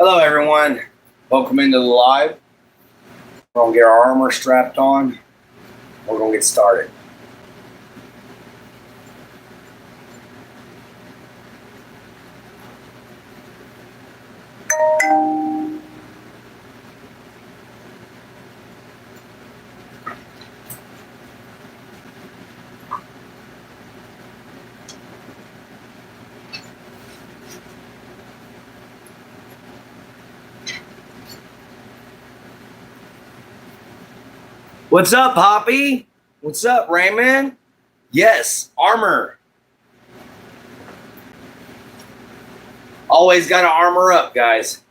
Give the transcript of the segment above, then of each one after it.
Hello, everyone. Welcome into the live. We're going to get our armor strapped on. We're going to get started. What's up, Poppy? What's up, Raymond? Yes, armor. Always got to armor up, guys.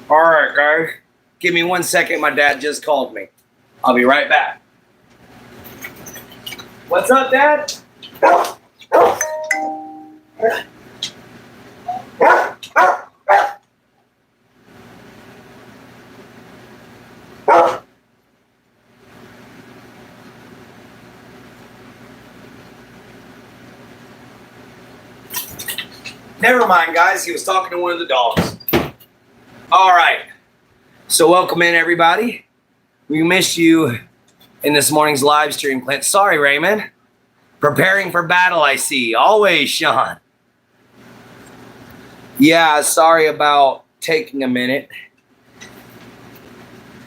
All right, guys. Give me 1 second. My dad just called me. I'll be right back. What's up, Dad? Never mind, guys. He was talking to one of the dogs. All right. So welcome in, everybody. We missed you in this morning's live stream, Clint. Sorry, Raymond. Preparing for battle, I see. Always, Sean. Yeah, sorry about taking a minute.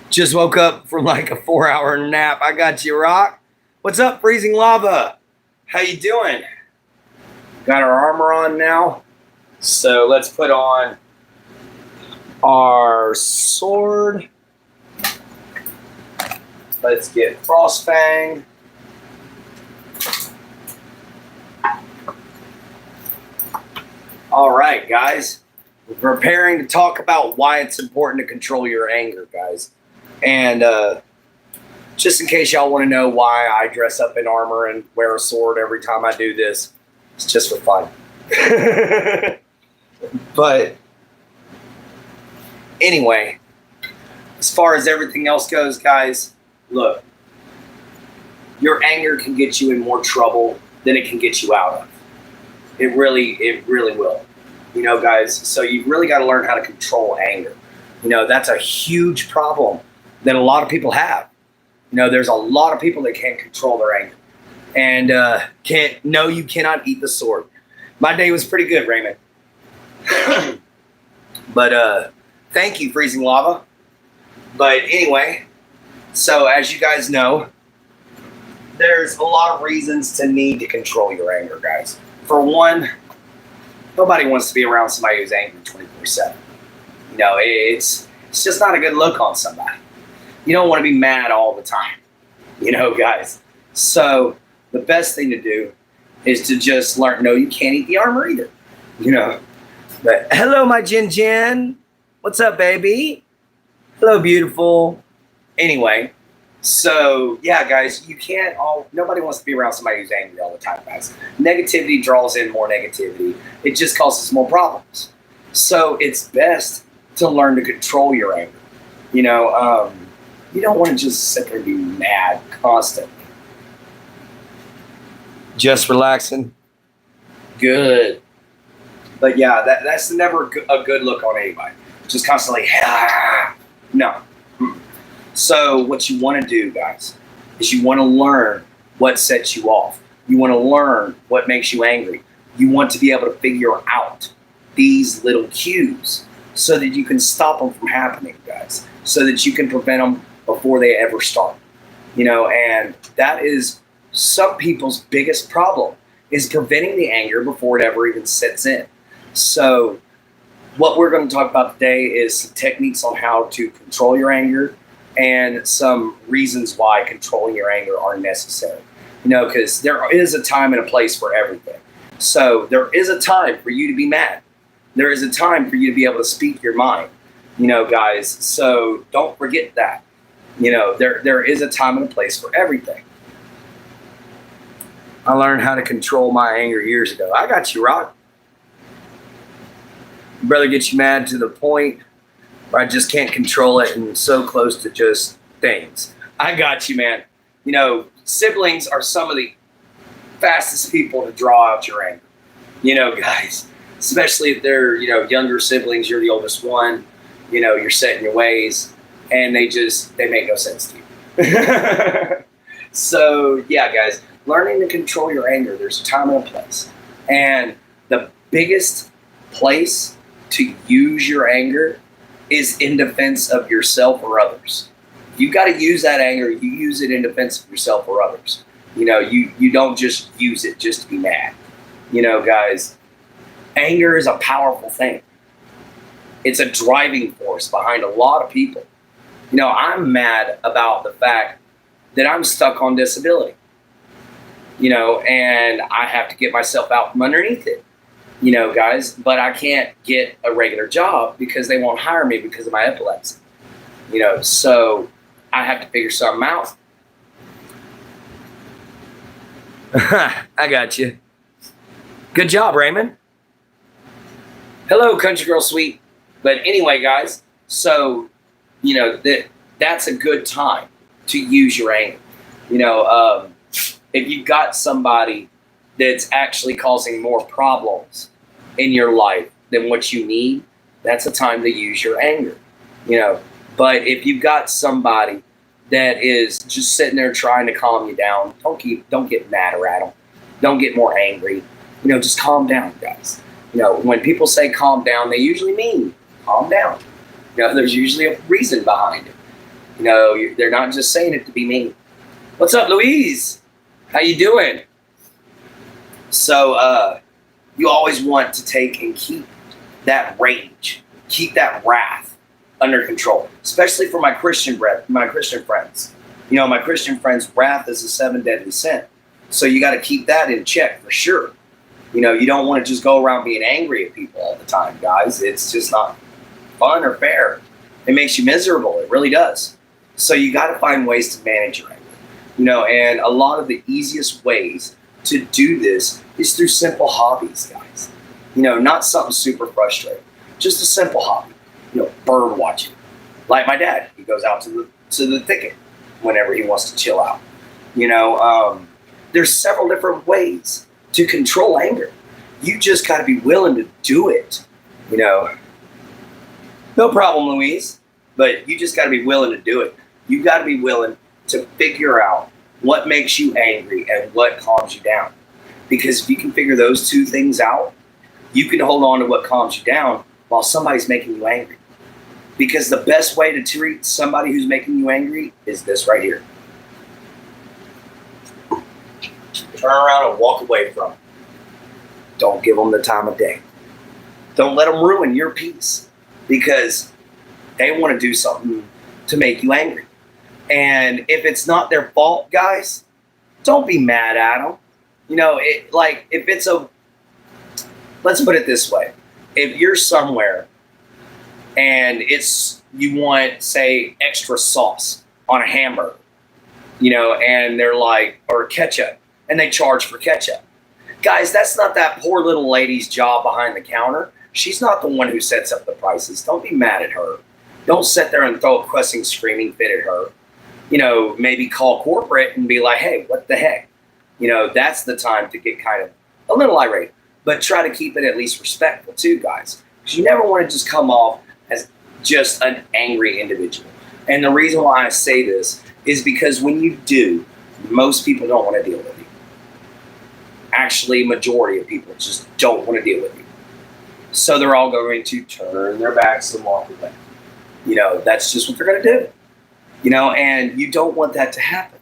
Just woke up from like a 4-hour nap. I got you, Rock. What's up, Freezing Lava? How you doing? Got our armor on now. So let's put on our sword. Let's get Frostfang. All right, guys. We're preparing to talk about why it's important to control your anger, guys. And just in case y'all want to know why I dress up in armor and wear a sword every time I do this, it's just for fun. But anyway, as far as everything else goes, guys, look, your anger can get you in more trouble than it can get you out of. It really will. You know, guys, so you've really got to learn how to control anger. You know, that's a huge problem that a lot of people have. You know, there's a lot of people that can't control their anger. And you cannot eat the sword. My day was pretty good, Raymond. But thank you, Freezing Lava. But anyway, so as you guys know, there's a lot of reasons to need to control your anger, guys. For one, nobody wants to be around somebody who's angry 24/7. You know, it's just not a good look on somebody. You don't want to be mad all the time, you know, guys. So the best thing to do is to just learn, no, you can't eat the armor either, you know. But hello, my Jin Jin. What's up, baby? Hello, beautiful. Anyway, so yeah, guys, nobody wants to be around somebody who's angry all the time, guys. Negativity draws in more negativity. It just causes more problems. So it's best to learn to control your anger. You know, you don't want to just sit there and be mad constantly. Just relaxing. Good. But yeah, that's never a good look on anybody. Just constantly, no. So what you want to do, guys, is you want to learn what sets you off. You want to learn what makes you angry. You want to be able to figure out these little cues so that you can stop them from happening, guys, so that you can prevent them before they ever start. You know, and that is some people's biggest problem, is preventing the anger before it ever even sets in. So what we're going to talk about today is some techniques on how to control your anger and some reasons why controlling your anger are necessary. Because there is a time and a place for everything. So there is a time for you to be mad. There is a time for you to be able to speak your mind, guys. So don't forget that. There is a time and a place for everything. I learned how to control my anger years ago. I got you, Rock. Brother gets you mad to the point where I just can't control it and so close to just things. I got you, man. Siblings are some of the fastest people to draw out your anger. Guys, especially if they're, younger siblings, you're the oldest one, you're set in your ways, and they make no sense to you. So, yeah, guys, learning to control your anger, there's a time and a place. And the biggest place to use your anger is in defense of yourself or others. You got to use that anger. You use it in defense of yourself or others. You don't just use it just to be mad. Guys, anger is a powerful thing. It's a driving force behind a lot of people. I'm mad about the fact that I'm stuck on disability. And I have to get myself out from underneath it. Guys, but I can't get a regular job because they won't hire me because of my epilepsy. So I have to figure something out. I got you. Good job, Raymond. Hello, Country Girl Sweet. But anyway, guys, so, that's a good time to use your anger. If you've got somebody that's actually causing more problems in your life than what you need, that's a time to use your anger. But if you've got somebody that is just sitting there trying to calm you down, don't get mad or at them. Don't get more angry. Just calm down, guys. When people say calm down, they usually mean calm down. There's usually a reason behind it. They're not just saying it to be mean. What's up, Louise? How you doing? So you always want to take and keep that rage, keep that wrath under control, especially for my Christian friends. My Christian friends, wrath is a 7 deadly sin. So you got to keep that in check for sure. You don't want to just go around being angry at people all the time, guys. It's just not fun or fair. It makes you miserable. It really does. So you got to find ways to manage your anger. And a lot of the easiest ways to do this is through simple hobbies, guys. Not something super frustrating. Just a simple hobby. Bird watching. Like my dad, he goes out to the thicket whenever he wants to chill out. There's several different ways to control anger. You just got to be willing to do it. No problem, Louise. But you just got to be willing to do it. You got to be willing to figure out what makes you angry and what calms you down. Because if you can figure those two things out, you can hold on to what calms you down while somebody's making you angry. Because the best way to treat somebody who's making you angry is this right here. Turn around and walk away from them. Don't give them the time of day. Don't let them ruin your peace because they want to do something to make you angry. And if it's not their fault, guys, don't be mad at them. Let's put it this way. If you're somewhere and you want, say, extra sauce on a hamburger, and they're like, or ketchup, and they charge for ketchup. Guys, that's not that poor little lady's job behind the counter. She's not the one who sets up the prices. Don't be mad at her. Don't sit there and throw a cussing, screaming fit at her. Maybe call corporate and be like, hey, what the heck? That's the time to get kind of a little irate. But try to keep it at least respectful too, guys. Because you never want to just come off as just an angry individual. And the reason why I say this is because when you do, most people don't want to deal with you. Actually, majority of people just don't want to deal with you. So they're all going to turn their backs and walk away. That's just what they're going to do. And you don't want that to happen.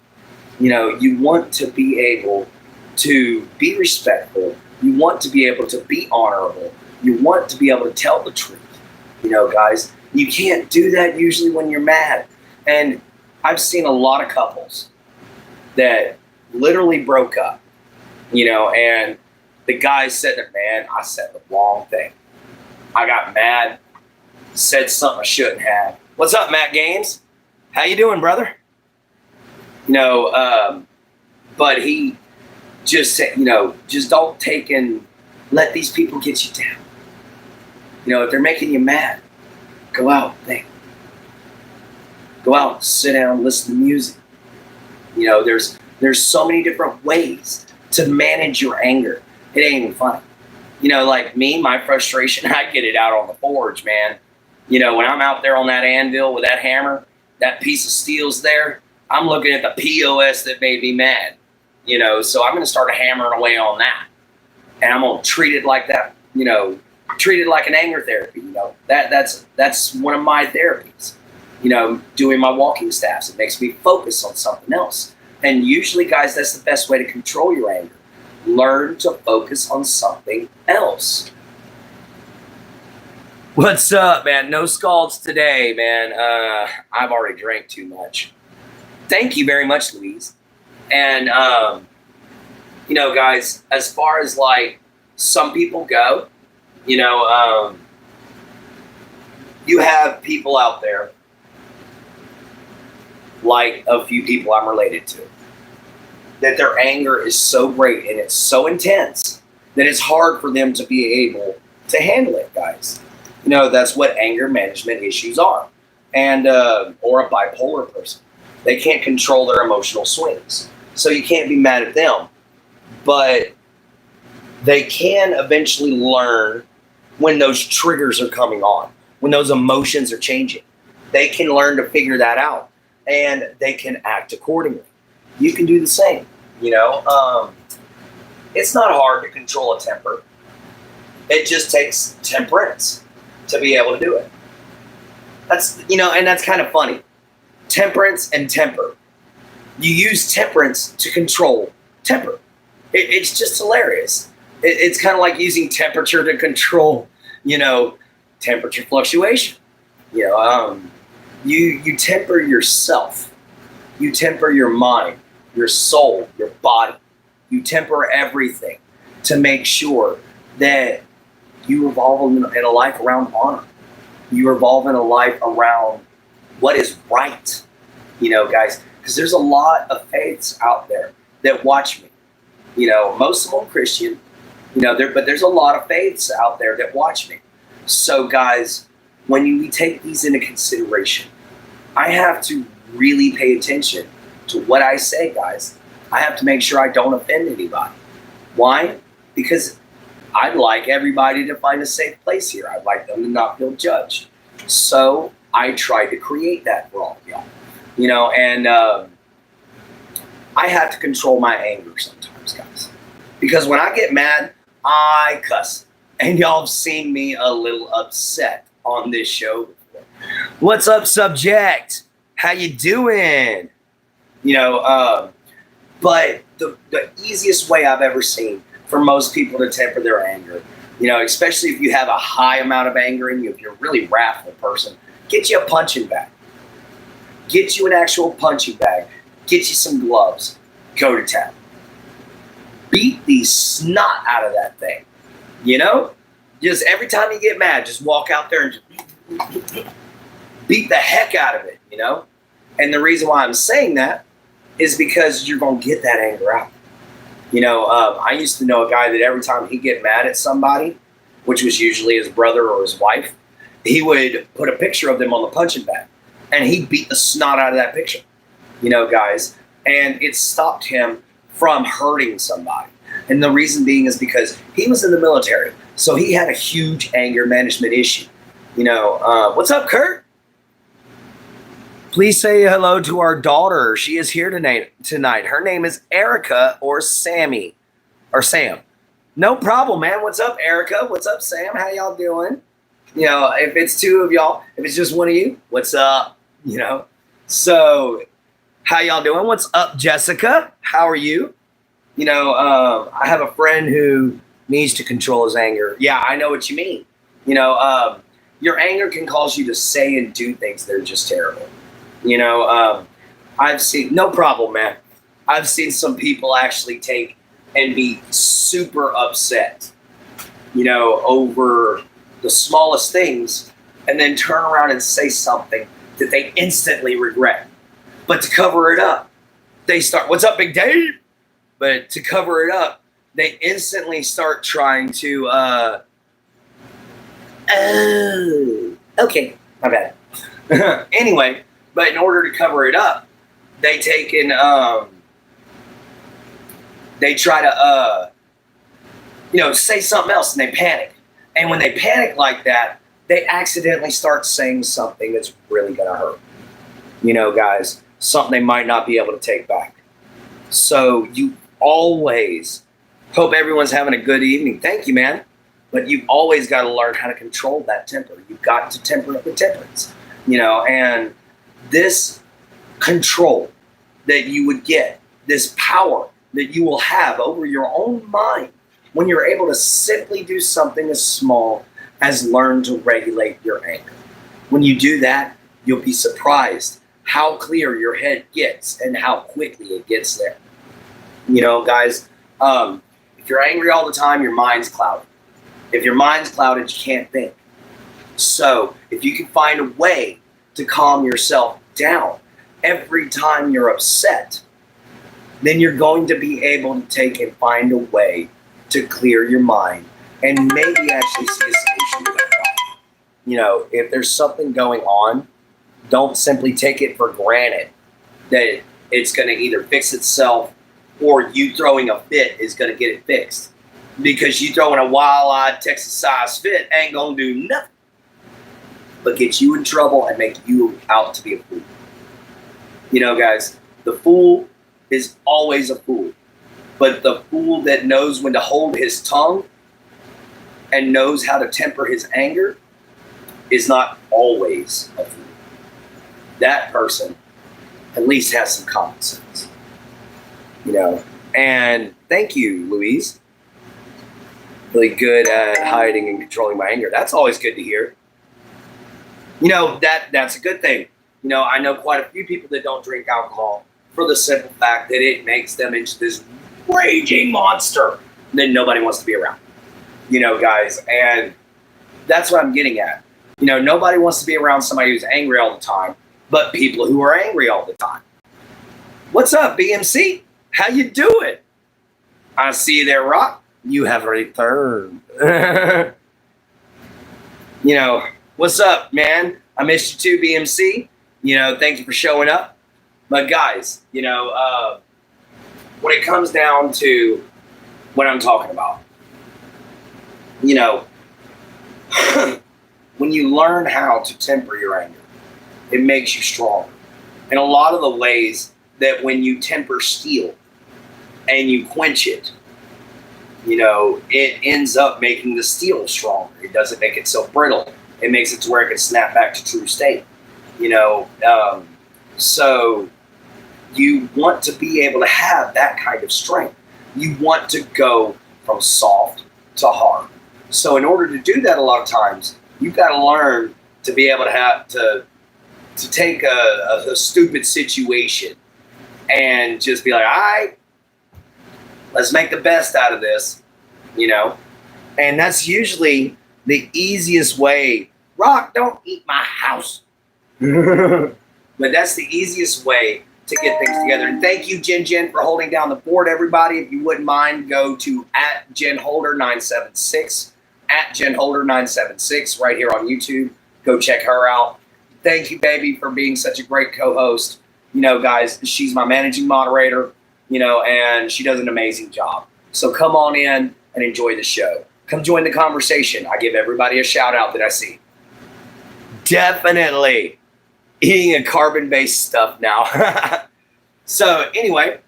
You want to be able to be respectful. You want to be able to be honorable. You want to be able to tell the truth. You know, guys, you can't do that usually when you're mad. And I've seen a lot of couples that literally broke up, you know, and the guy said that, man, I said the wrong thing. I got mad, said something I shouldn't have. What's up, Matt Gaines? How you doing, brother? You know, but he just said, you know, just don't take and let these people get you down. You know, if they're making you mad, go out, think. Go out, sit down, listen to music. You know, there's so many different ways to manage your anger. It ain't even funny. You know, like me, my frustration, I get it out on the forge, man. You know, when I'm out there on that anvil with that hammer, that piece of steel's there, I'm looking at the POS that made me mad. You know, so I'm going to start hammering away on that. And I'm going to treat it like that, you know, treat it like an anger therapy. You know, that's one of my therapies. You know, doing my walking staffs, it makes me focus on something else. And usually, guys, that's the best way to control your anger. Learn to focus on something else. What's up, man? No scalds today, man. I've already drank too much. Thank you very much, Louise. And, you know, guys, as far as like some people go, you know, you have people out there, like a few people I'm related to, that their anger is so great and it's so intense that it's hard for them to be able to handle it, guys. You know, that's what anger management issues are. And, or a bipolar person. They can't control their emotional swings. So you can't be mad at them. But they can eventually learn when those triggers are coming on, when those emotions are changing. They can learn to figure that out and they can act accordingly. You can do the same. You know, it's not hard to control a temper. It just takes temperance to be able to do it. That's, you know, and that's kind of funny. Temperance and temper. You use temperance to control temper. It's just hilarious. It's kind of like using temperature to control, you know, temperature fluctuation. You know, you temper yourself. You temper your mind, your soul, your body. You temper everything to make sure that you evolve in a life around honor. You evolve in a life around what is right. You know, guys, because there's a lot of faiths out there that watch me. You know, most of them Christian. You know, but there's a lot of faiths out there that watch me. So, guys, when we take these into consideration, I have to really pay attention to what I say, guys. I have to make sure I don't offend anybody. Why? Because I'd like everybody to find a safe place here. I'd like them to not feel judged. So I try to create that for all of y'all. You know, and I have to control my anger sometimes, guys. Because when I get mad, I cuss. And y'all have seen me a little upset on this show before. What's up, subject? How you doing? You know, but the easiest way I've ever seen for most people to temper their anger, you know, especially if you have a high amount of anger in you, if you're a really wrathful person, get you a punching bag. Get you an actual punching bag. Get you some gloves. Go to town. Beat the snot out of that thing. You know? Just every time you get mad, just walk out there and just beat the heck out of it, you know? And the reason why I'm saying that is because you're going to get that anger out. You know, I used to know a guy that every time he'd get mad at somebody, which was usually his brother or his wife, he would put a picture of them on the punching bag. And he'd beat the snot out of that picture, you know, guys. And it stopped him from hurting somebody. And the reason being is because he was in the military. So he had a huge anger management issue. You know, what's up, Kurt? Please say hello to our daughter. She is here tonight. Her name is Erica or Sammy or Sam. No problem, man. What's up, Erica? What's up, Sam? How y'all doing? You know, if it's two of y'all, if it's just one of you, what's up? You know, so how y'all doing? What's up, Jessica? How are you? You know, I have a friend who needs to control his anger. Yeah, I know what you mean. Your anger can cause you to say and do things that are just terrible. I've seen, no problem, man. I've seen some people actually take and be super upset, over the smallest things, and then turn around and say something that they instantly regret. But to cover it up, they start, "What's up, Big Dave?" But to cover it up, they instantly start trying to, oh, okay, my bad. Anyway, but in order to cover it up, they take and, they try to, say something else, and they panic. And when they panic like that, they accidentally start saying something that's really going to hurt. Guys, something they might not be able to take back. So you always hope everyone's having a good evening. Thank you, man. But you've always got to learn how to control that temper. You've got to temper it with temperance. And this control that you would get, this power that you will have over your own mind when you're able to simply do something as small as learn to regulate your anger. When you do that, you'll be surprised how clear your head gets and how quickly it gets there. Guys, if you're angry all the time, your mind's clouded. If your mind's clouded, you can't think. So if you can find a way to calm yourself down every time you're upset, then you're going to be able to take and find a way to clear your mind and maybe actually see a solution to that problem. If there's something going on, don't simply take it for granted that it's going to either fix itself or you throwing a fit is going to get it fixed. Because you throwing a wild-eyed Texas-sized fit ain't going to do nothing but get you in trouble and make you out to be a fool. Guys, the fool is always a fool. But the fool that knows when to hold his tongue and knows how to temper his anger is not always a fool. That person at least has some common sense. And thank you, Louise. Really good at hiding and controlling my anger. That's always good to hear. That's a good thing. I know quite a few people that don't drink alcohol for the simple fact that it makes them into this raging monster that nobody wants to be around. Guys, and that's what I'm getting at. Nobody wants to be around somebody who's angry all the time, but people who are angry all the time. What's up, BMC? How you doing? I see you there, Rock. You have returned. What's up, man? I missed you too, BMC. Thank you for showing up. But guys, when it comes down to what I'm talking about, when you learn how to temper your anger, it makes you stronger. And a lot of the ways that when you temper steel and you quench it, it ends up making the steel stronger. It doesn't make it so brittle. It makes it to where it can snap back to true state. So you want to be able to have that kind of strength. You want to go from soft to hard. So in order to do that, a lot of times, you've got to learn to be able to have to take a stupid situation and just be like, all right, let's make the best out of this, And that's usually the easiest way. Rock, don't eat my house. But that's the easiest way to get things together. And thank you, Jen, for holding down the board, everybody. If you wouldn't mind, go to @JenHolder976, @JenHolder976 right here on YouTube. Go check her out. Thank you, baby, for being such a great co-host. Guys, she's my managing moderator, and she does an amazing job. So come on in and enjoy the show. Come join the conversation. I give everybody a shout out that I see. Definitely eating a carbon-based stuff now. So anyway,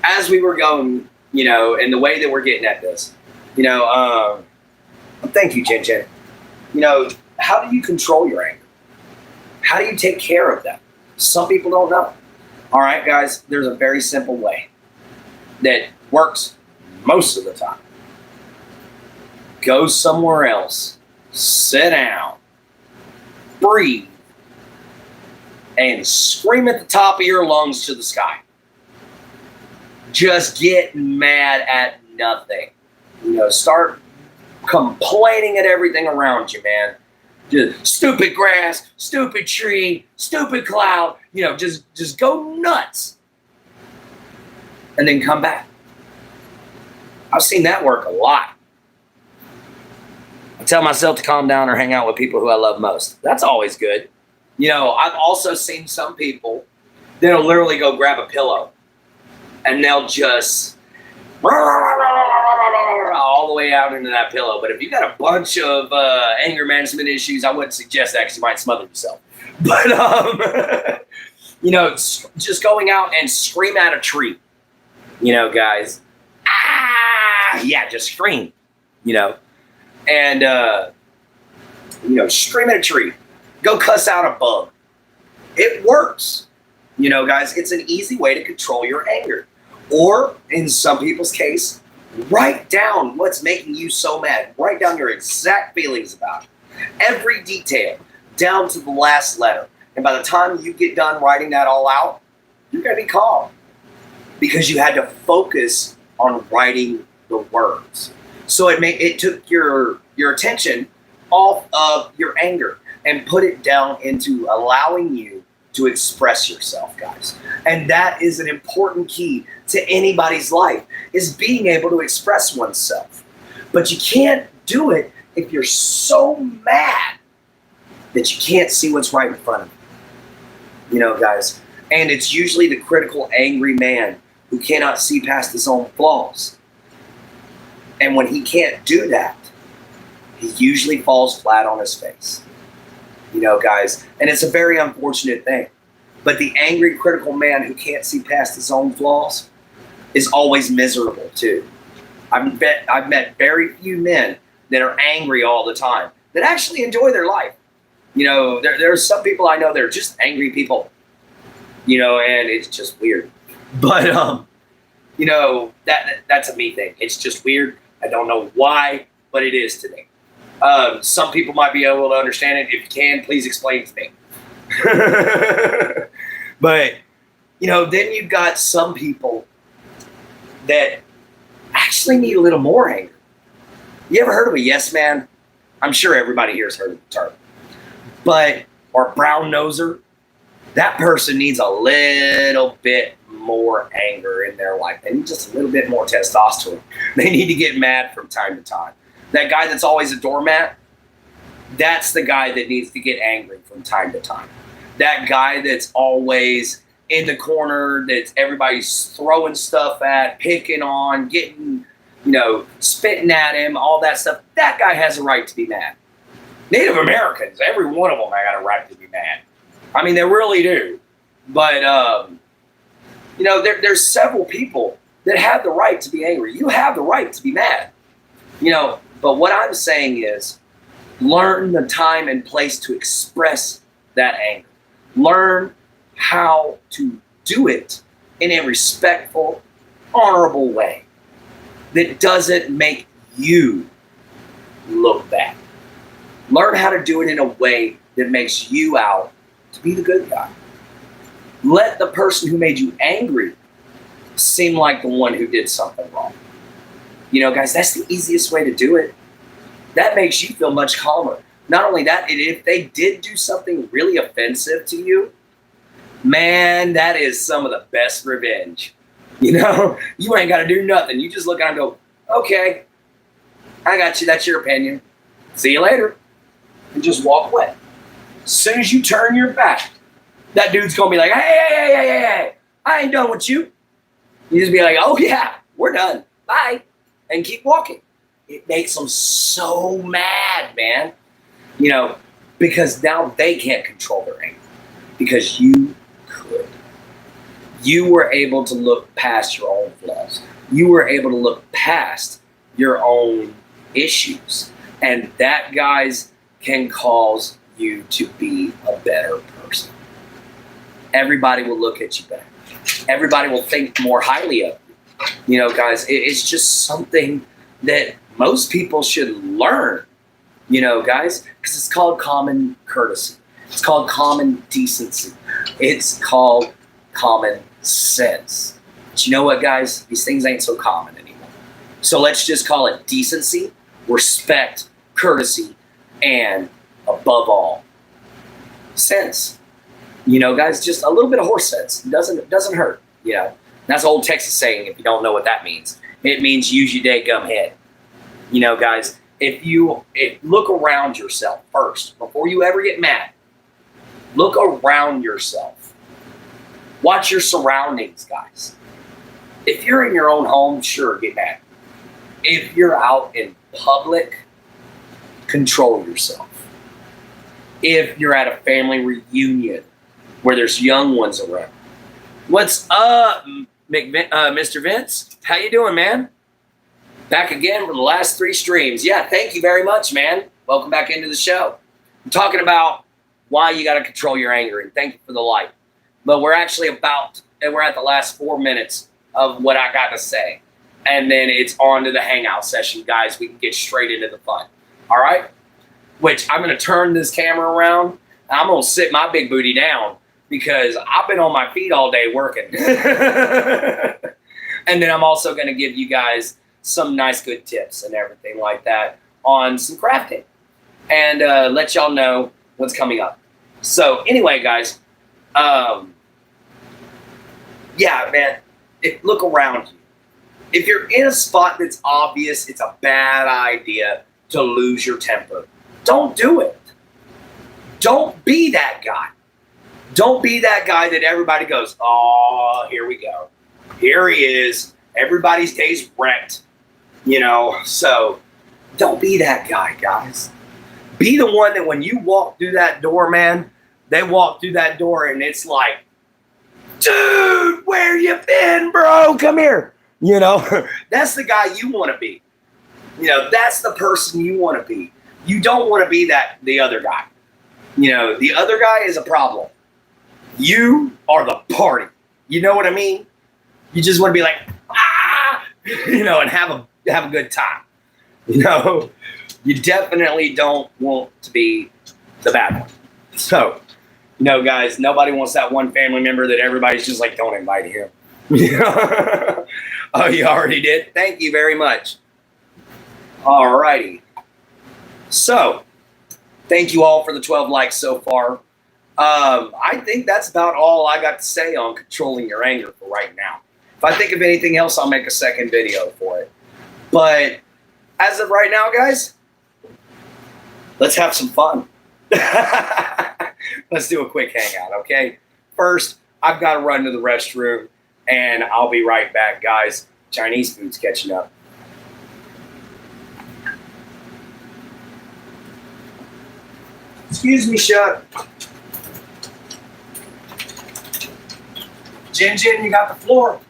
as we were going, and the way that we're getting at this, thank you, Jen. How do you control your anger? How do you take care of that? Some people don't know. All right, guys, there's a very simple way that works most of the time. go somewhere else, sit down, breathe, and scream at the top of your lungs to the sky. Just get mad at nothing. Start complaining at everything around you, man. Just stupid grass, stupid tree, stupid cloud. Just go nuts. And then come back. I've seen that work a lot. I tell myself to calm down or hang out with people who I love most. That's always good. I've also seen some people that'll literally go grab a pillow and they'll just all the way out into that pillow. But if you got a bunch of anger management issues, I wouldn't suggest that because you might smother yourself. But, just going out and scream at a tree, guys. Yeah, just scream, and, scream at a tree. Go cuss out a bug. It works. Guys, it's an easy way to control your anger. Or, in some people's case, write down what's making you so mad. Write down your exact feelings about it. Every detail, down to the last letter. And by the time you get done writing that all out, you're going to be calm. Because you had to focus on writing the words. So it took your attention off of your anger and put it down into allowing you to express yourself, guys. And that is an important key to anybody's life, is being able to express oneself. But you can't do it if you're so mad that you can't see what's right in front of you. Guys. And it's usually the critical, angry man who cannot see past his own flaws. And when he can't do that, he usually falls flat on his face. Guys, and it's a very unfortunate thing. But the angry, critical man who can't see past his own flaws is always miserable too. I've met very few men that are angry all the time that actually enjoy their life. There's some people I know that are just angry people. And it's just weird. But that's a me thing. It's just weird. I don't know why, but it is to me. Some people might be able to understand it. If you can, please explain it to me. But, then you've got some people that actually need a little more anger. You ever heard of a yes man? I'm sure everybody here has heard of the term. Or brown noser. That person needs a little bit more anger in their life. They need just a little bit more testosterone. They need to get mad from time to time. That guy that's always a doormat, that's the guy that needs to get angry from time to time. That guy that's always in the corner, that everybody's throwing stuff at, picking on, getting, spitting at him, all that stuff. That guy has a right to be mad. Native Americans, every one of them, I got a right to be mad. I mean, they really do. But, there's several people that have the right to be angry. You have the right to be mad. But what I'm saying is, learn the time and place to express that anger. Learn how to do it in a respectful, honorable way that doesn't make you look bad. Learn how to do it in a way that makes you out to be the good guy. Let the person who made you angry seem like the one who did something wrong. Guys, that's the easiest way to do it. That makes you feel much calmer. Not only that, if they did do something really offensive to you, man, that is some of the best revenge. You ain't got to do nothing. You just look at them and go, okay, I got you. That's your opinion. See you later. And just walk away. As soon as you turn your back, that dude's going to be like, hey, I ain't done with you. You just be like, oh, yeah, we're done. Bye. And keep walking. It makes them so mad, man. Because now they can't control their anger. Because you could. You were able to look past your own flaws. You were able to look past your own issues. And that, guys, can cause you to be a better person. Everybody will look at you better. Everybody will think more highly of you. Guys, it's just something that most people should learn, guys, because it's called common courtesy. It's called common decency. It's called common sense. But you know what, guys? These things ain't so common anymore. So let's just call it decency, respect, courtesy, and above all, sense. Guys, just a little bit of horse sense. It doesn't hurt. That's old Texas saying. If you don't know what that means, it means use your dadgum head. Guys, if look around yourself first before you ever get mad. Look around yourself. Watch your surroundings, guys. If you're in your own home, sure, get mad. If you're out in public, control yourself. If you're at a family reunion where there's young ones around. What's up, Mr. Vince? How you doing, man? Back again for the last 3 streams. Yeah, thank you very much, man. Welcome back into the show. I'm talking about why you got to control your anger, and thank you for the light. But we're at the last 4 minutes of what I got to say. And then it's on to the hangout session, guys. We can get straight into the fun. All right? Which I'm going to turn this camera around, and I'm going to sit my big booty down because I've been on my feet all day working. And then I'm also going to give you guys some nice good tips and everything like that on some crafting and let y'all know what's coming up. So anyway, guys, yeah, man, look around you. If you're in a spot that's obvious, it's a bad idea to lose your temper. Don't do it. Don't be that guy. Don't be that guy that everybody goes, oh, here we go. Here he is. Everybody's day's wrecked. So don't be that guy, guys. Be the one that when you walk through that door, man, they walk through that door and it's like, dude, where you been, bro? Come here. That's the guy you want to be. That's the person you want to be. You don't want to be the other guy. The other guy is a problem. You are the party. You know what I mean? You just want to be like, and have a good time. You definitely don't want to be the bad one. So, guys, nobody wants that one family member that everybody's just like, don't invite him. Oh, you already did? Thank you very much. All righty. So, thank you all for the 12 likes so far. I think that's about all I got to say on controlling your anger for right now. If I think of anything else, I'll make a second video for it. But as of right now, guys, let's have some fun. Let's do a quick hangout, okay? First, I've got to run to the restroom, and I'll be right back, guys. Chinese food's catching up. Excuse me, Shut. Jin, you got the floor.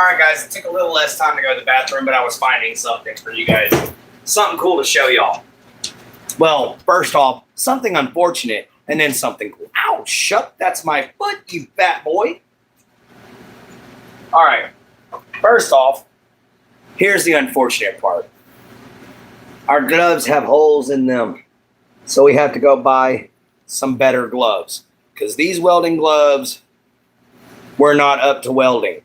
right, guys, it took a little less time to go to the bathroom, but I was finding something for you guys. Something cool to show y'all. Well, first off, something unfortunate, and then something cool. Ow, shut, that's my foot, you fat boy. All right, first off, here's the unfortunate part. Our gloves have holes in them, so we have to go buy some better gloves, because these welding gloves were not up to welding.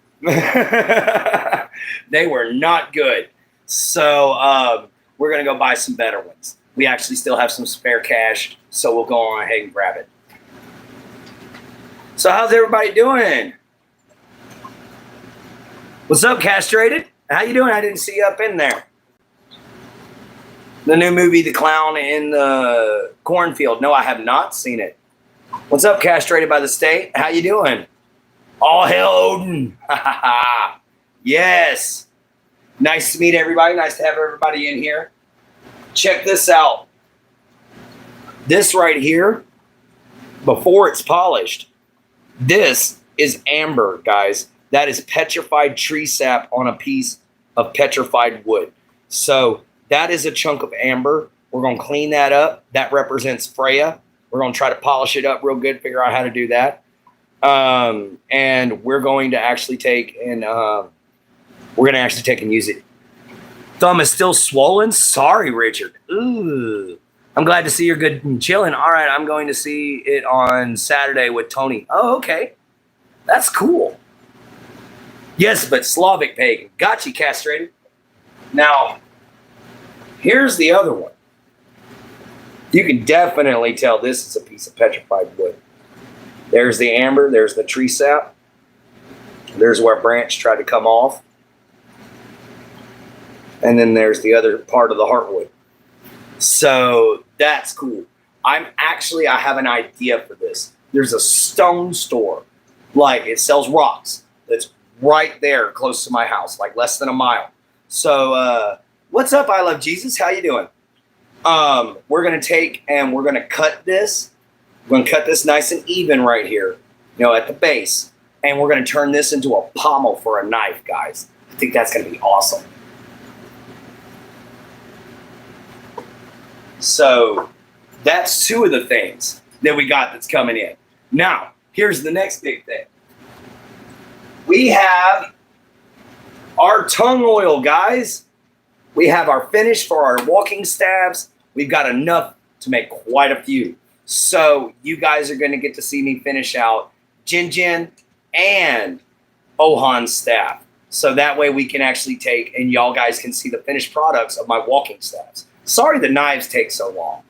They were not good. So we're going to go buy some better ones. We actually still have some spare cash, so we'll go on ahead and grab it. So how's everybody doing? What's up, Castrated? How you doing? I didn't see you up in there. The new movie, The Clown in the Cornfield. No, I have not seen it. What's up, Castrated by the State? How you doing? All hail Odin. Yes. Nice to meet everybody. Nice to have everybody in here. Check this out. This right here, before it's polished, this is amber, guys. That is petrified tree sap on a piece of petrified wood. So that is a chunk of amber. We're going to clean that up. That represents Freya. We're going to try to polish it up real good, figure out how to do that. And we're going to actually take and use it. Thumb is still swollen. Sorry, Richard. Ooh. I'm glad to see you're good and chilling. All right, I'm going to see it on Saturday with Tony. Oh, okay. That's cool. Yes, but Slavic pagan. Got you, Castrated. Now, here's the other one. You can definitely tell this is a piece of petrified wood. There's the amber. There's the tree sap. There's where a branch tried to come off. And then there's the other part of the heartwood. So that's cool. I have an idea for this. There's a stone store. Like, it sells rocks. That's right there close to my house, like less than a mile. So what's up, I Love Jesus? How you doing? We're going to take and we're going to cut this. We're going to cut this nice and even right here, at the base. And we're going to turn this into a pommel for a knife, guys. I think that's going to be awesome. So that's two of the things that we got that's coming in. Now, here's the next big thing. We have our tongue oil, guys. We have our finish for our walking staves. We've got enough to make quite a few. So you guys are going to get to see me finish out Jin and Ohan's staff. So that way we can actually take and y'all guys can see the finished products of my walking staffs. Sorry the knives take so long,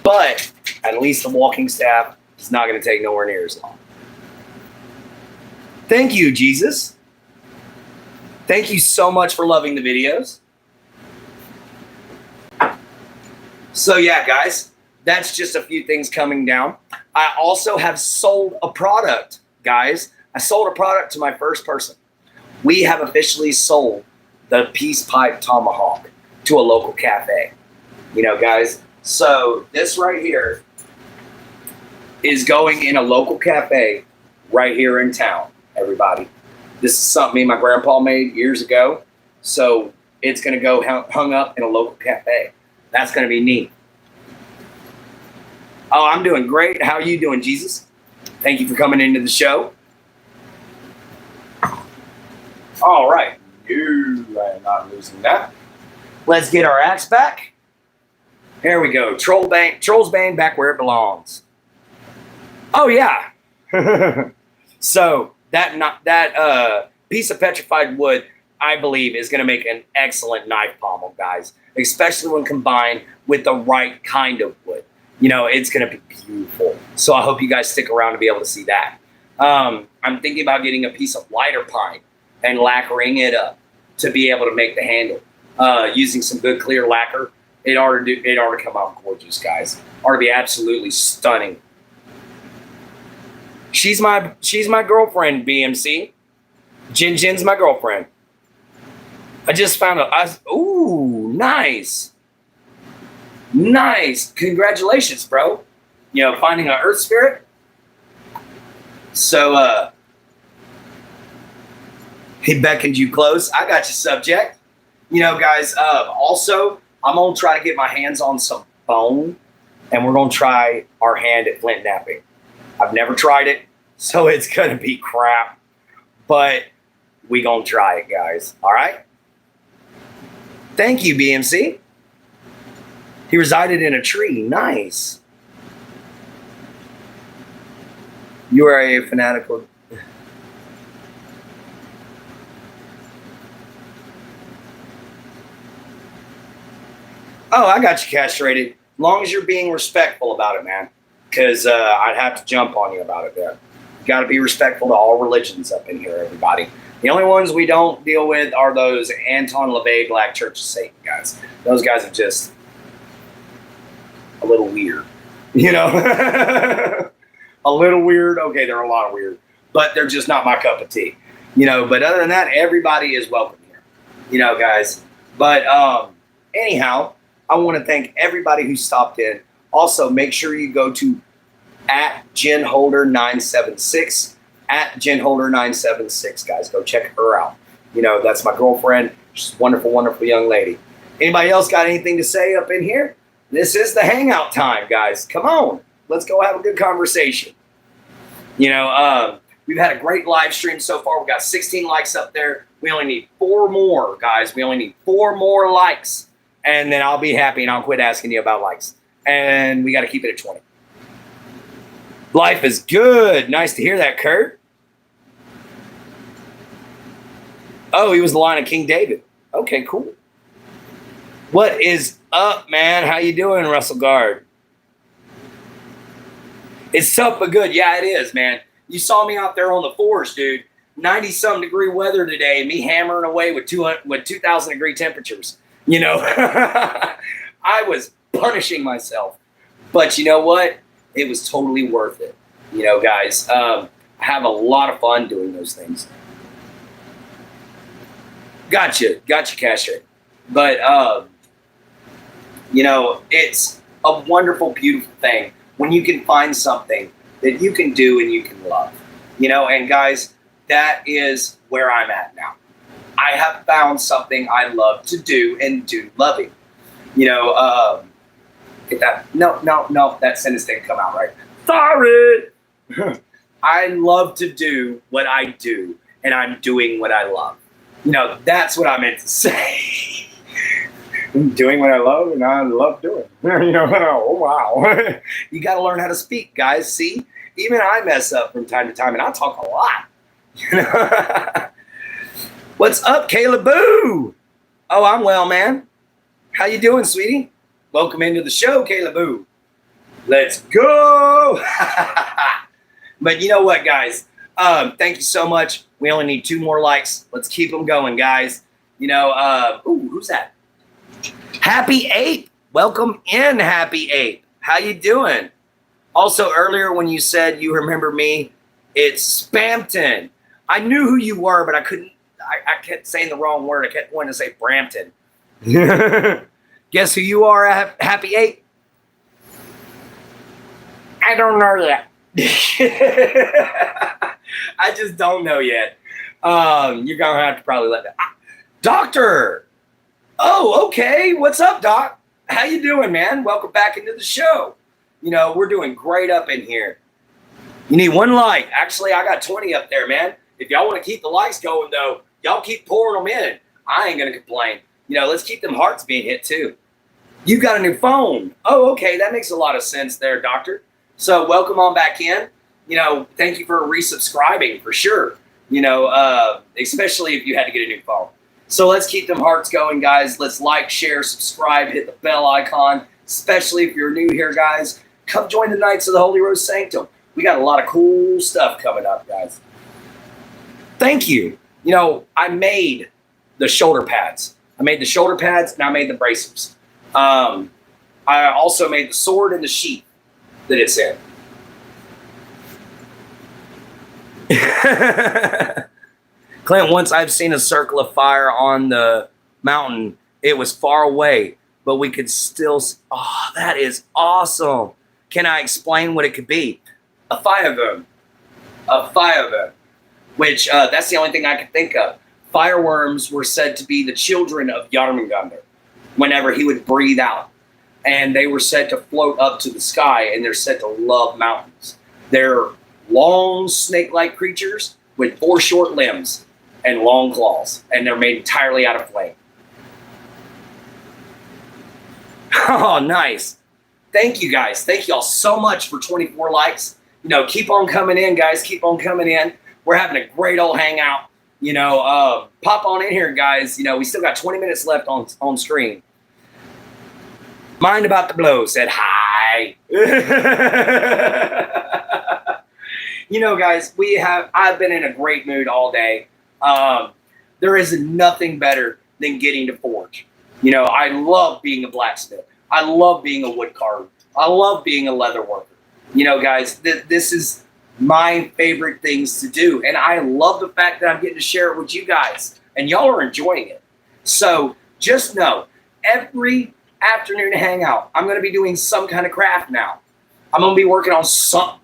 but at least the walking staff is not going to take nowhere near as long. Thank you, Jesus. Thank you so much for loving the videos. So yeah, guys, that's just a few things coming down. I also have sold a product, guys. I sold a product to my first person. We have officially sold the Peace Pipe Tomahawk to a local cafe. Guys, so this right here is going in a local cafe right here in town, everybody. This is something me and my grandpa made years ago. So it's going to go hung up in a local cafe. That's going to be neat. Oh, I'm doing great. How are you doing, Jesus? Thank you for coming into the show. All right. No, I am not losing that. Let's get our axe back. Here we go. Trolls Bane back where it belongs. Oh, yeah. So that piece of petrified wood, I believe, is going to make an excellent knife pommel, guys, especially when combined with the right kind of wood. It's going to be beautiful. So I hope you guys stick around to be able to see that. I'm thinking about getting a piece of lighter pine and lacquering it up to be able to make the handle. Using some good clear lacquer. It ought to come out gorgeous, guys. Ought to be absolutely stunning. She's my girlfriend, BMC. Jin's my girlfriend. I just found out. Ooh, nice. Nice. Congratulations, bro. Finding an earth spirit. So, He beckoned you close. I got you, subject. You know, guys, also, I'm going to try to get my hands on some bone, and we're going to try our hand at flint napping. I've never tried it, so it's going to be crap. But we going to try it, guys. All right? Thank you, BMC. He resided in a tree. Nice. You are a fanatical... Oh, I got you castrated. As long as you're being respectful about it, man. Because I'd have to jump on you about it there. You got to be respectful to all religions up in here, everybody. The only ones we don't deal with are those Anton LaVey Black Church of Satan guys. Those guys are just a little weird. You know? A little weird. Okay, they're a lot of weird. But they're just not my cup of tea. You know, but other than that, everybody is welcome here. You know, guys. But anyhow, I want to thank everybody who stopped in. Also, make sure you go to @JenHolder976. @JenHolder976, guys. Go check her out. You know, that's my girlfriend. She's a wonderful, wonderful young lady. Anybody else got anything to say up in here? This is the hangout time, guys. Come on. Let's go have a good conversation. You know, we've had a great live stream so far. We got 16 likes up there. We only need 4 more, guys. We only need 4 more likes. And then I'll be happy and I'll quit asking you about likes. And we got to keep it at 20. Life is good. Nice to hear that, Kurt. Oh, he was the line of King David. Okay, cool. What is up, man? How you doing, Russell Guard? It's tough but good. Yeah, it is, man. You saw me out there on the forest, dude. 90-some degree weather today, and me hammering away with 2,000 degree temperatures. You know, I was punishing myself. But you know what? It was totally worth it. You know, guys, I have a lot of fun doing those things. Gotcha, Casher. But, you know, it's a wonderful, beautiful thing when you can find something that you can do and you can love. You know, and guys, that is where I'm at now. I have found something I love to do and do loving. You know, get that? No, that sentence didn't come out right. Sorry. I love to do what I do, and I'm doing what I love. You know, that's what I meant to say. I'm doing what I love, and I love doing. You know, oh, wow. You got to learn how to speak, guys. See? Even I mess up from time to time, and I talk a lot. You know? What's up, Caleb Boo? Oh, I'm well, man. How you doing, sweetie? Welcome into the show, Caleb Boo. Let's go. But you know what, guys? Thank you so much. We only need 2 more likes. Let's keep them going, guys. You know, ooh, who's that? Happy Ape. Welcome in, Happy Ape. How you doing? Also, earlier when you said you remember me, it's Spampton. I knew who you were, but I couldn't. I kept saying the wrong word. I kept wanting to say Brampton. Guess who you are, Happy Ape? I don't know yet. I just don't know yet. You're going to have to probably let that. Doctor! Oh, okay. What's up, Doc? How you doing, man? Welcome back into the show. You know, we're doing great up in here. You need 1 like. Actually, I got 20 up there, man. If y'all want to keep the likes going, though, y'all keep pouring them in. I ain't going to complain. You know, let's keep them hearts being hit, too. You got a new phone. Oh, okay. That makes a lot of sense there, Doctor. So welcome on back in. You know, thank you for resubscribing for sure. You know, especially if you had to get a new phone. So let's keep them hearts going, guys. Let's like, share, subscribe, hit the bell icon, especially if you're new here, guys. Come join the Knights of the Holy Rose Sanctum. We got a lot of cool stuff coming up, guys. Thank you. You know, I made the shoulder pads. I made the shoulder pads and I made the bracers. I also made the sword and the sheath that it's in. Clint, once I've seen a circle of fire on the mountain. It was far away, but we could still. Oh, that is awesome. Can I explain what it could be? A fire burn. A fire burn. Which, that's the only thing I could think of. fireworms were said to be the children of Yarmungandr whenever he would breathe out. And they were said to float up to the sky, and they're said to love mountains. They're long snake-like creatures with 4 short limbs and long claws, and they're made entirely out of flame. Oh, nice. Thank you, guys. Thank you all so much for 24 likes. You know, keep on coming in, guys. Keep on coming in. We're having a great old hangout. You know, pop on in here, guys. You know, we still got 20 minutes left on screen. Mind About the Blow said hi. You know, guys, I've been in a great mood all day. There is nothing better than getting to forge. You know, I love being a blacksmith. I love being a wood carver. I love being a leather worker. You know, guys, this is my favorite things to do. And I love the fact that I'm getting to share it with you guys. And y'all are enjoying it. So just know, every afternoon hangout, I'm going to be doing some kind of craft now. I'm going to be working on something,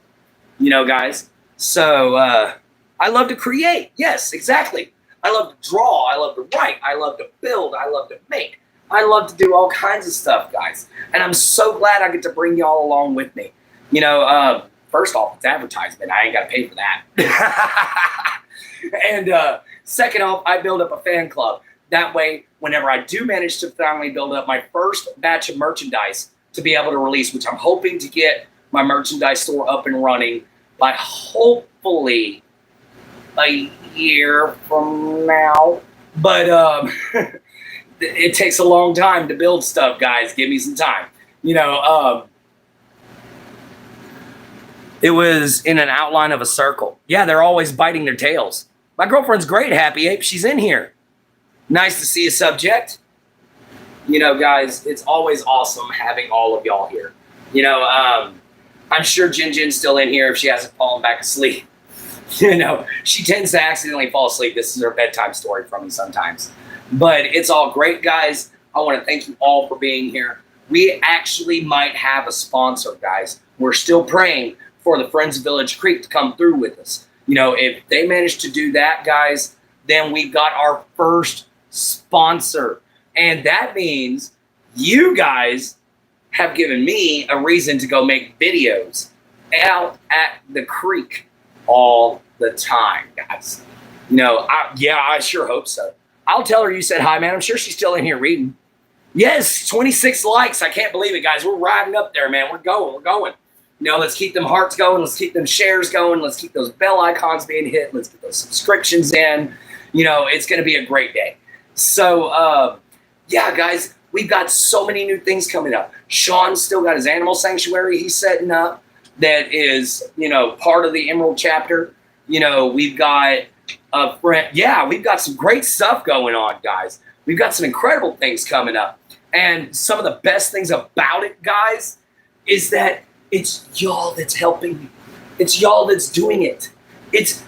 you know, guys. So I love to create. Yes, exactly. I love to draw. I love to write. I love to build. I love to make. I love to do all kinds of stuff, guys. And I'm so glad I get to bring y'all along with me. You know, first off, it's advertisement. I ain't got to pay for that. And second off, I build up a fan club. That way, whenever I do manage to finally build up my first batch of merchandise to be able to release, which I'm hoping to get my merchandise store up and running by hopefully a year from now. But it takes a long time to build stuff, guys. Give me some time. You know, it was in an outline of a circle. Yeah, they're always biting their tails. My girlfriend's great, Happy Ape. She's in here. Nice to see a subject. You know, guys, it's always awesome having all of y'all here. You know, I'm sure Jin's still in here if she hasn't fallen back asleep. You know, she tends to accidentally fall asleep. This is her bedtime story from me sometimes. But it's all great, guys. I want to thank you all for being here. We actually might have a sponsor, guys. We're still praying for the Friends of Village Creek to come through with us. You know, if they manage to do that, guys, then we've got our first sponsor. And that means you guys have given me a reason to go make videos out at the creek all the time, guys. You know, I sure hope so. I'll tell her you said hi, man. I'm sure she's still in here reading. Yes, 26 likes. I can't believe it, guys. We're riding up there, man. We're going. You know, let's keep them hearts going. Let's keep them shares going. Let's keep those bell icons being hit. Let's get those subscriptions in. You know, it's going to be a great day. So, yeah, guys, we've got so many new things coming up. Sean's still got his animal sanctuary he's setting up that is, you know, part of the Emerald chapter. You know, we've got a friend. Yeah, we've got some great stuff going on, guys. We've got some incredible things coming up. And some of the best things about it, guys, is that it's y'all that's helping me. It's y'all that's doing it. It's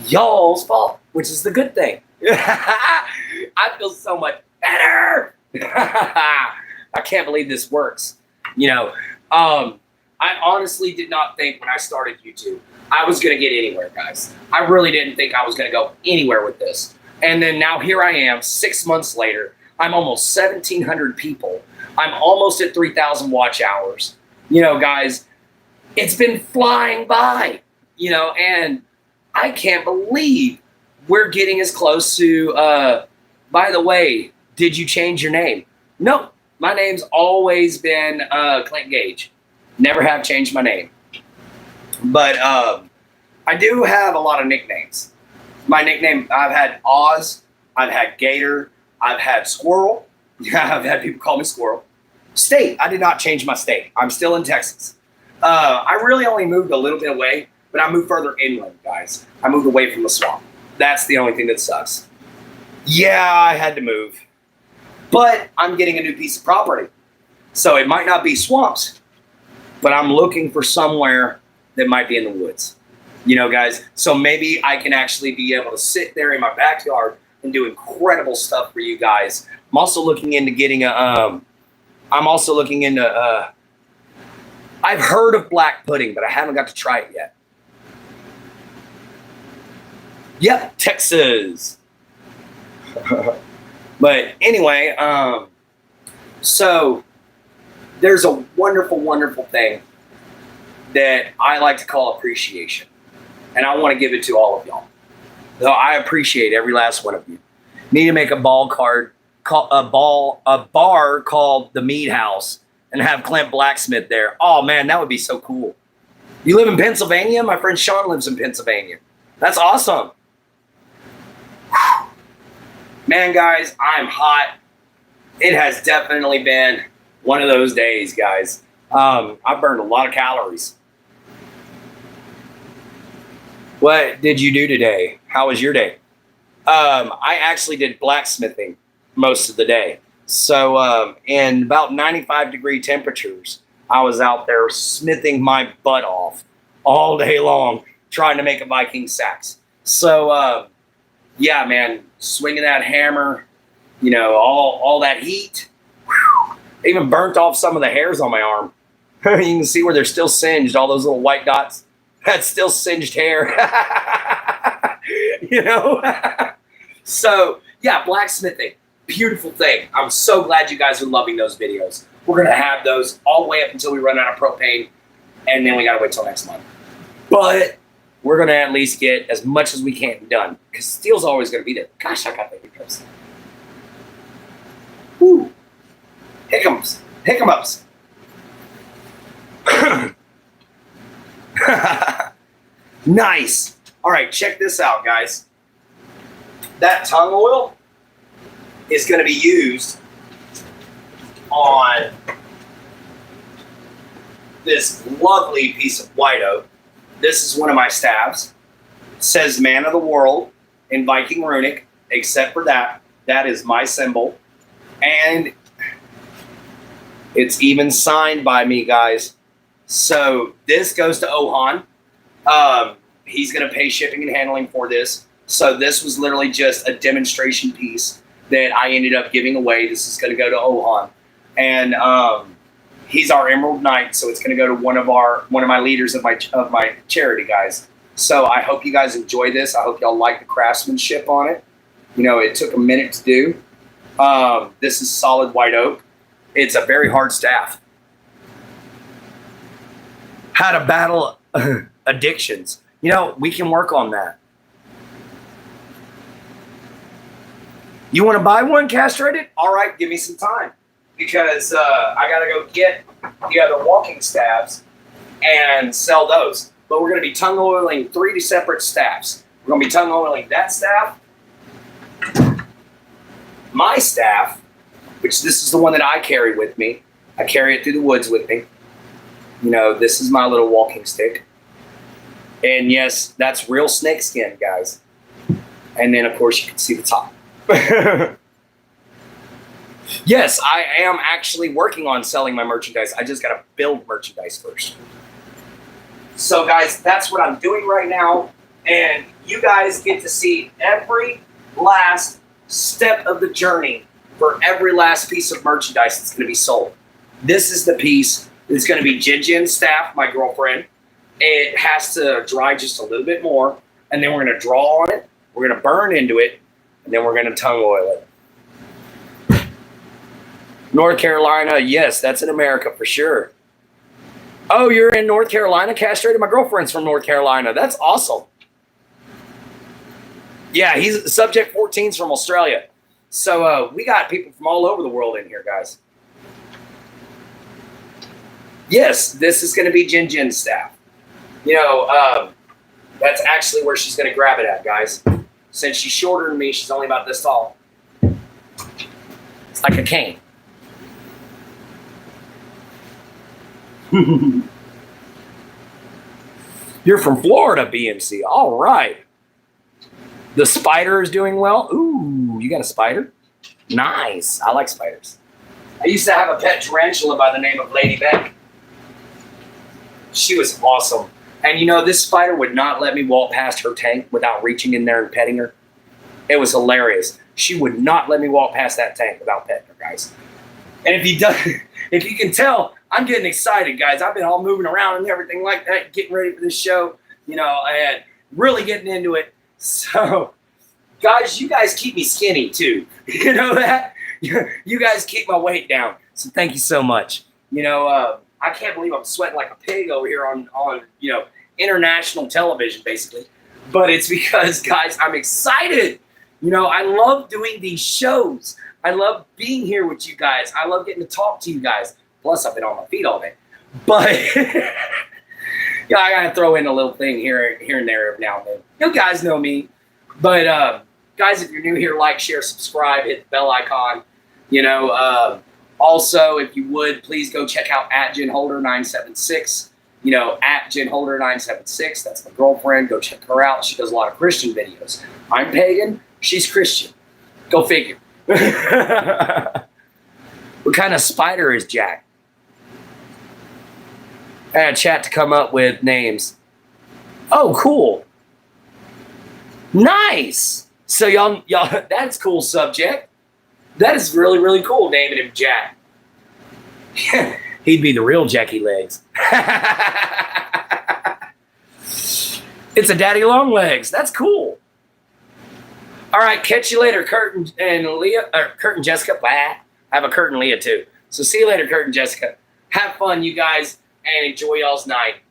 y'all's fault, which is the good thing. I feel so much better. I can't believe this works. You know, I honestly did not think when I started YouTube I was going to get anywhere, guys. I really didn't think I was going to go anywhere with this. And then now here I am, 6 months later. I'm almost 1,700 people. I'm almost at 3,000 watch hours. You know, guys, it's been flying by, you know, and I can't believe we're getting as close to, by the way, did you change your name? No, my name's always been Clint Gage. Never have changed my name. But I do have a lot of nicknames. My nickname, I've had Oz, I've had Gator, I've had Squirrel. I've had people call me Squirrel. State, I did not change my state. I'm still in Texas. I really only moved a little bit away, but I moved further inland, guys. I moved away from the swamp. That's the only thing that sucks. Yeah, I had to move. But I'm getting a new piece of property. So it might not be swamps, but I'm looking for somewhere that might be in the woods. You know, guys, so maybe I can actually be able to sit there in my backyard and do incredible stuff for you guys. I'm also looking into getting I've heard of black pudding, but I haven't got to try it yet. Yep, Texas. But anyway, so there's a wonderful, wonderful thing that I like to call appreciation. And I want to give it to all of y'all. So I appreciate every last one of you. Need to make a bar called the Mead House and have Clint Blacksmith there. Oh man, that would be so cool. You live in Pennsylvania? My friend Sean lives in Pennsylvania. That's awesome. Man, guys, I'm hot. It has definitely been one of those days, guys. I burned a lot of calories. What did you do today? How was your day? I actually did blacksmithing most of the day. So in about 95-degree temperatures, I was out there smithing my butt off all day long, trying to make a Viking sax. So yeah, man, swinging that hammer, you know, all that heat. Whew, even burnt off some of the hairs on my arm. You can see where they're still singed, all those little white dots. That's still singed hair. You know? So, yeah, blacksmithing. Beautiful thing. I'm so glad you guys are loving those videos. We're going to have those all the way up until we run out of propane, and then we got to wait till next month. But we're going to at least get as much as we can done, because steel's always going to be there. Gosh, I got the hiccups. Woo. Hiccups. Hiccups. Nice. All right, check this out, guys. That tongue oil is going to be used on this lovely piece of white oak. This is one of my staves. It says Man of the World in Viking runic, except for that. That is my symbol. And it's even signed by me, guys. So this goes to Ohan. He's going to pay shipping and handling for this. So this was literally just a demonstration piece that I ended up giving away. This is going to go to Ohan. And he's our Emerald Knight, so it's going to go to one of my leaders of my charity, guys. So I hope you guys enjoy this. I hope y'all like the craftsmanship on it. You know, it took a minute to do. This is solid white oak. It's a very hard staff. How to battle addictions. You know, we can work on that. You want to buy one castrated? All right, give me some time. Because I got to go get the other walking staffs and sell those. But we're going to be tongue oiling 3 separate staffs. We're going to be tongue oiling that staff, my staff, which this is the one that I carry with me. I carry it through the woods with me. You know, this is my little walking stick. And yes, that's real snake skin, guys. And then, of course, you can see the top. Yes, I am actually working on selling my merchandise. I just got to build merchandise first. So, guys, that's what I'm doing right now. And you guys get to see every last step of the journey for every last piece of merchandise that's going to be sold. This is the piece that's going to be Jinjin's staff, my girlfriend. It has to dry just a little bit more. And then we're going to draw on it. We're going to burn into it. And then we're going to tongue oil it. North Carolina, yes, that's in America for sure. Oh, you're in North Carolina, castrated? My girlfriend's from North Carolina. That's awesome. Yeah, he's Subject 14's from Australia. So we got people from all over the world in here, guys. Yes, this is going to be Jinjin's staff. You know, that's actually where she's going to grab it at, guys. Since she's shorter than me, she's only about this tall. It's like a cane. You're from Florida, BMC. All right. The spider is doing well. Ooh, you got a spider? Nice. I like spiders. I used to have a pet tarantula by the name of Lady Beck. She was awesome. And you know, this spider would not let me walk past her tank without reaching in there and petting her. It was hilarious. She would not let me walk past that tank without petting her, guys. And if you can tell, I'm getting excited, guys. I've been all moving around and everything like that, getting ready for this show, you know, and really getting into it. So Guys, you guys keep me skinny too. You know that? You guys keep my weight down. So thank you so much. I can't believe I'm sweating like a pig over here on international television, basically. But it's because, guys, I'm excited. I love doing these shows. I love being here with you guys. I love getting to talk to you guys. Plus, I've been on my feet all day. But I gotta throw in a little thing here and there every now and then. You guys know me. But guys, if you're new here, like, share, subscribe, hit the bell icon. Also, if you would, please go check out @JenHolder976. @JenHolder976. That's my girlfriend. Go check her out. She does a lot of Christian videos. I'm pagan. She's Christian. Go figure. What kind of spider is Jack? I had a chat to come up with names. Oh, cool. Nice. So y'all, that's cool subject. That is really, really cool, naming him Jack. He'd be the real Jackie Legs. It's a Daddy Long Legs. That's cool. All right, catch you later, Kurt and Leah. Kurt and Jessica. Bye. I have a Kurt and Leah too. So see you later, Kurt and Jessica. Have fun, you guys, and enjoy y'all's night.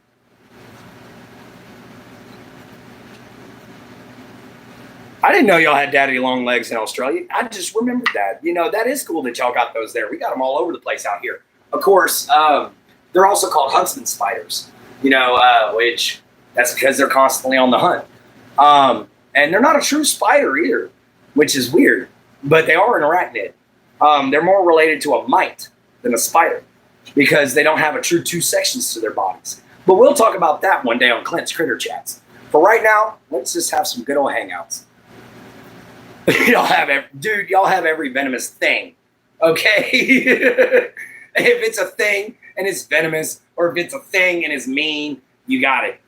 I didn't know y'all had daddy long legs in Australia. I just remembered that. That is cool that y'all got those there. We got them all over the place out here. Of course, they're also called huntsman spiders, which that's because they're constantly on the hunt. And they're not a true spider either, which is weird, but they are an arachnid. They're more related to a mite than a spider because they don't have a true two sections to their bodies. But we'll talk about that one day on Clint's Critter Chats. For right now, let's just have some good old hangouts. Y'all have every venomous thing, okay? If it's a thing and it's venomous, or if it's a thing and it's mean, you got it.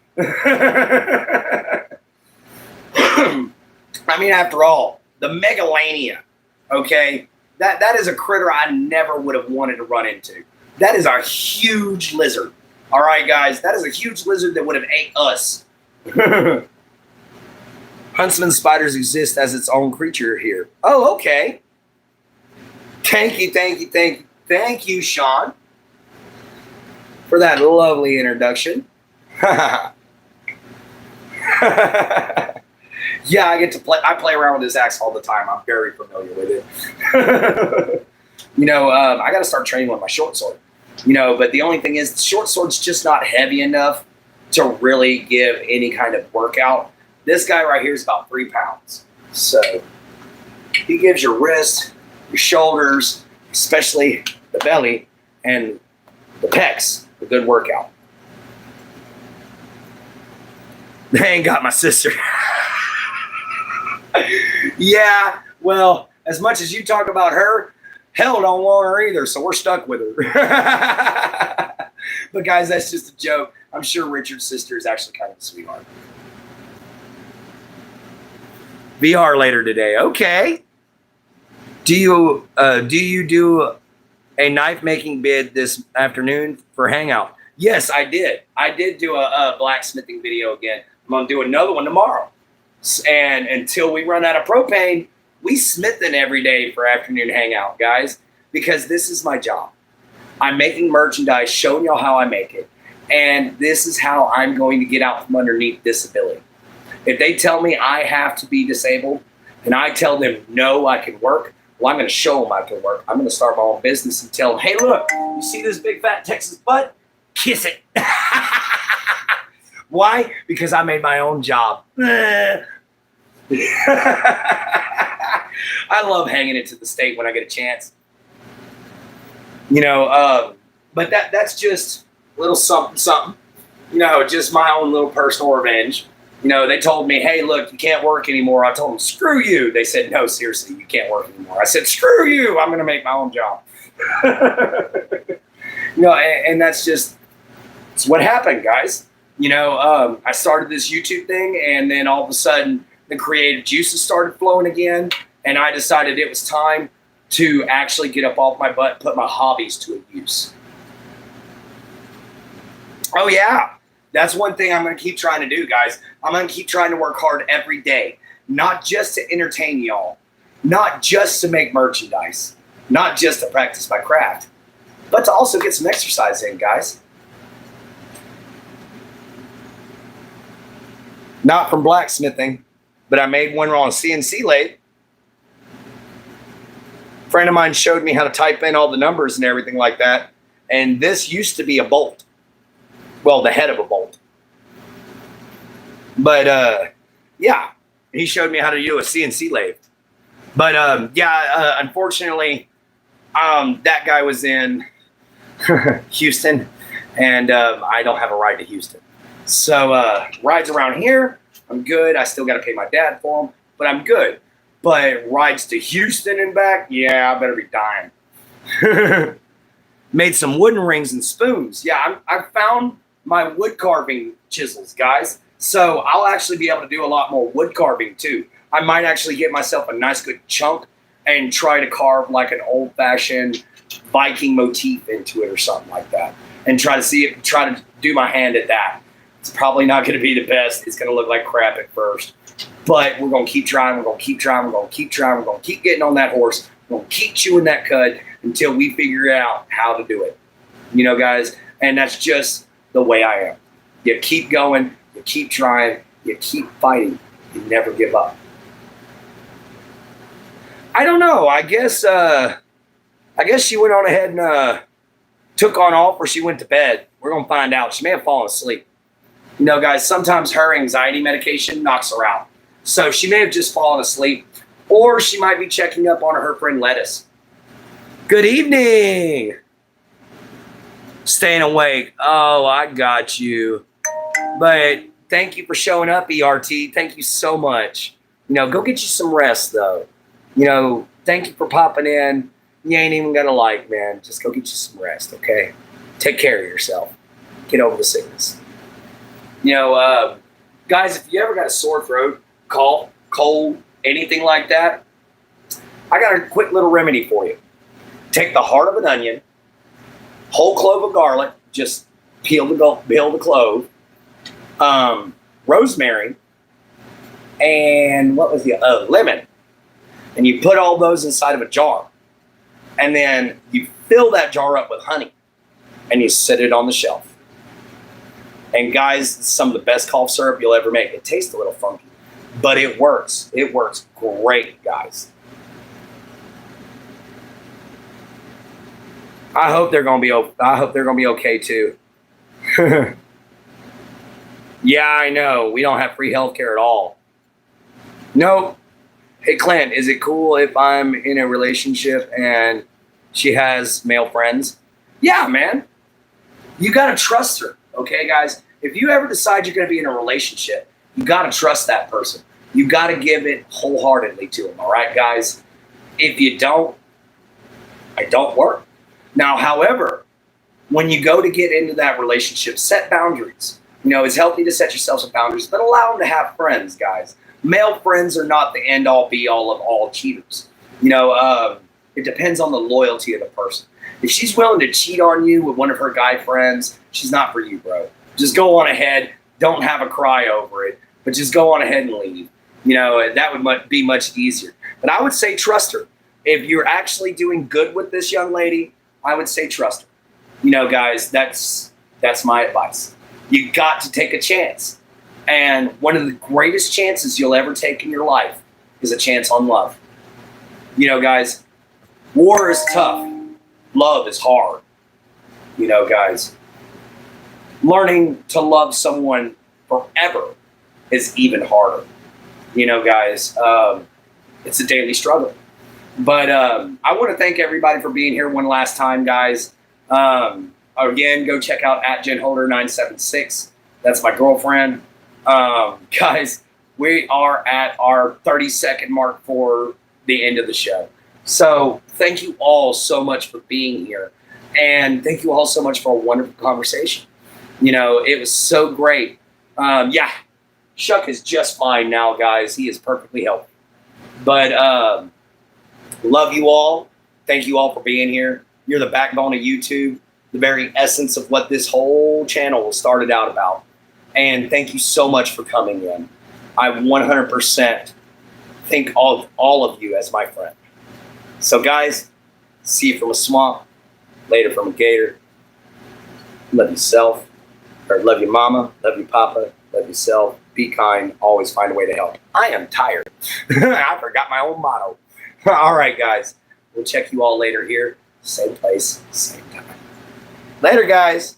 I mean, after all, the Megalania, okay? That is a critter I never would have wanted to run into. That is a huge lizard. All right, guys, that is a huge lizard that would have ate us. Huntsman spiders exist as its own creature here. Oh, okay. Thank you, Sean, for that lovely introduction. Yeah, I get to play. I play around with this axe all the time. I'm very familiar with it. I got to start training with my short sword. But the only thing is, the short sword's just not heavy enough to really give any kind of workout. This guy right here is about 3 pounds. So he gives your wrist, your shoulders, especially the belly, and the pecs a good workout. They ain't got my sister. Yeah, well, as much as you talk about her, hell don't want her either, so we're stuck with her. But guys, that's just a joke. I'm sure Richard's sister is actually kind of a sweetheart. VR later today. Okay. Do you do a knife making bid this afternoon for Hangout? Yes, I did. I did do a blacksmithing video again. I'm gonna do another one tomorrow. And until we run out of propane, we smithing every day for afternoon hangout, guys, because this is my job. I'm making merchandise, showing y'all how I make it. And this is how I'm going to get out from underneath disability. If they tell me I have to be disabled and I tell them, no, I can work, well, I'm going to show them I can work. I'm going to start my own business and tell them, hey, look, you see this big fat Texas butt? Kiss it. Why? Because I made my own job. I love hanging it to the state when I get a chance. But that's just a little something, just my own little personal revenge. They told me, hey, look, you can't work anymore. I told them, screw you. They said, no, seriously, you can't work anymore. I said, screw you. I'm going to make my own job. And that's just, it's what happened, guys. I started this YouTube thing, and then all of a sudden the creative juices started flowing again, and I decided it was time to actually get up off my butt and put my hobbies to use. Oh, yeah. That's one thing I'm going to keep trying to do, guys. I'm going to keep trying to work hard every day. not just to entertain y'all, not just to make merchandise, not just to practice my craft, but to also get some exercise in, guys. Not from blacksmithing, but I made one on a CNC lathe. A friend of mine showed me how to type in all the numbers and everything like that. And this used to be a bolt. Well, the head of a bolt. But, yeah, he showed me how to do a CNC lathe. But, unfortunately, that guy was in Houston, and I don't have a ride to Houston. So rides around here, I'm good. I still got to pay my dad for them, but I'm good. But rides to Houston and back, yeah, I better be dying. Made some wooden rings and spoons. Yeah, I found my wood carving chisels, guys. So I'll actually be able to do a lot more wood carving too. I might actually get myself a nice good chunk and try to carve like an old-fashioned Viking motif into it or something like that, and try to do my hand at that. It's probably not going to be the best. It's going to look like crap at first. But we're going to keep trying. We're going to keep trying. We're going to keep trying. We're going to keep getting on that horse. We're going to keep chewing that cud until we figure out how to do it. You know, guys? And that's just the way I am. You keep going. You keep trying. You keep fighting. You never give up. I don't know. I guess she went on ahead and took on off, or she went to bed. We're going to find out. She may have fallen asleep. You know, guys, sometimes her anxiety medication knocks her out. So she may have just fallen asleep, or she might be checking up on her friend Lettuce. Good evening. Staying awake. Oh, I got you. But thank you for showing up, ERT. Thank you so much. You know, go get you some rest, though. You know, thank you for popping in. You ain't even going to like, man. Just go get you some rest, okay? Take care of yourself. Get over the sickness. You know, guys, if you ever got a sore throat, cough, cold, anything like that, I got a quick little remedy for you. Take the heart of an onion, whole clove of garlic, just peel the clove, rosemary, and what was the lemon. And you put all those inside of a jar. And then you fill that jar up with honey. And you set it on the shelf. And guys, it's some of the best cough syrup you'll ever make. It tastes a little funky, but it works. It works great, guys. I hope they're gonna be okay too. Yeah, I know. We don't have free healthcare at all. No. Hey, Clint, is it cool if I'm in a relationship and she has male friends? Yeah, man. You gotta trust her. Okay, guys, if you ever decide you're going to be in a relationship, you got to trust that person. You got to give it wholeheartedly to them. All right, guys? If you don't, it don't work. Now, however, when you go to get into that relationship, set boundaries. You know, it's healthy to set yourself some boundaries, but allow them to have friends, guys. Male friends are not the end all be all of all cheaters. You know, it depends on the loyalty of the person. If she's willing to cheat on you with one of her guy friends, she's not for you, bro. Just go on ahead. Don't have a cry over it, but just go on ahead and leave. You know, that would be much easier. But I would say trust her. If you're actually doing good with this young lady, I would say trust her. You know, guys, that's my advice. You got to take a chance. And one of the greatest chances you'll ever take in your life is a chance on love. You know, guys, war is tough. Love is hard. You know, guys, learning to love someone forever is even harder. You know, guys, it's a daily struggle. But I want to thank everybody for being here one last time, guys. Again, go check out @JenHolder976. That's my girlfriend. Guys, we are at our 30-second mark for the end of the show. So thank you all so much for being here. And thank you all so much for a wonderful conversation. You know, it was so great. Yeah, Shuck is just fine now, guys. He is perfectly healthy. But love you all. Thank you all for being here. You're the backbone of YouTube, the very essence of what this whole channel started out about. And thank you so much for coming in. I 100% think all of you as my friend. So guys, see you from a swamp, later from a gator. Love yourself, or love your mama, love your papa, love yourself. Be kind, always find a way to help. I am tired. I forgot my own motto. All right, guys. We'll check you all later here. Same place, same time. Later, guys.